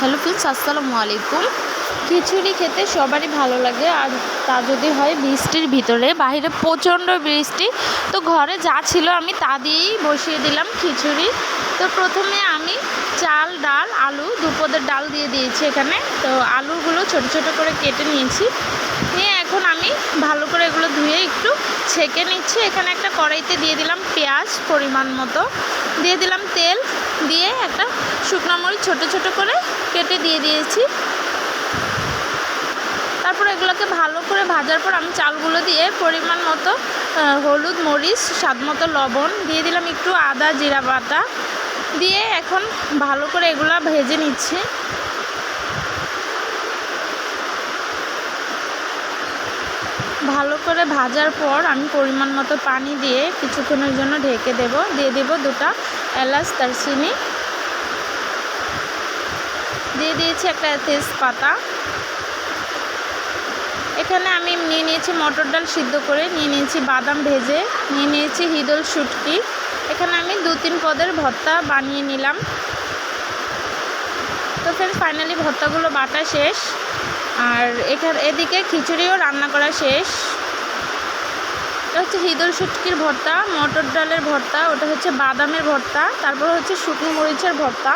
Hello friends, আসসালামু আলাইকুম। খিচুড়ি খেতে সবারই ভালো লাগে, আর তা যদি হয় বৃষ্টির ভিতরে। বাইরে প্রচণ্ড বৃষ্টি, তো ঘরে যা ছিল আমি তা দিয়েই বসিয়ে দিলাম খিচুড়ি। তো প্রথমে আমি চাল, ডাল, আলু দুপদের ডাল দিয়ে দিয়েছি এখানে। তো আলুগুলো ছোট ছোট করে কেটে নিয়েছি, নিয়ে এখন আমি ভালো করে এগুলো ধুয়ে একটু ছেঁকে নিচ্ছি। এখানে একটা কড়াইতে দিয়ে দিলাম পেঁয়াজ পরিমাণ মতো, দিয়ে দিলাম তেল, দিয়ে একটা শুকনো মরিচ ছোট ছোট করে কেটে দিয়ে দিয়েছি। তারপর এগুলোকে ভালো করে ভাজার পর আমি চালগুলো দিয়ে পরিমাণ মতো হলুদ, মরিচ, স্বাদ মতো লবণ দিয়ে দিলাম, একটু আদা জিরা বাটা দিয়ে এখন ভালো করে এগুলো ভেজে নিচ্ছি। ভালো করে ভাজার পর আমি পরিমাণ মতো পানি দিয়ে কিছুক্ষণের জন্য ঢেকে দেব। দিয়ে দেব দুটো এলাচ, দারচিনি, দিয়ে দিয়েছি একটা তেজপাতা। এখানে আমি নিয়ে নিয়েছি মটর ডাল সিদ্ধ করে, নিয়ে নিয়েছি বাদাম ভেজে, নিয়ে নিয়েছি হিদল শুটকি। এখানে আমি 2-3 পদের ভর্তা বানিয়ে নিলাম। তো ফ্রেন্ডস, ফাইনালি ভর্তাগুলো বাটা শেষ, আর এদিকে খিচুড়িও রান্না করা শেষ। এটা হচ্ছে হিদল শুটকির ভর্তা, মটর ডালের ভর্তা, ওটা হচ্ছে বাদামের ভর্তা, তারপর হচ্ছে শুকনো মরিচের ভর্তা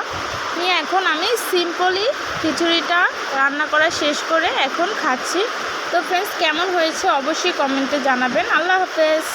নিয়ে এখন আমি সিম্পলি খিচুড়িটা রান্না করা শেষ করে এখন খাচ্ছি। তো ফ্রেন্ডস, কেমন হয়েছে অবশ্যই কমেন্টে জানাবেন। আল্লাহ হাফেজ।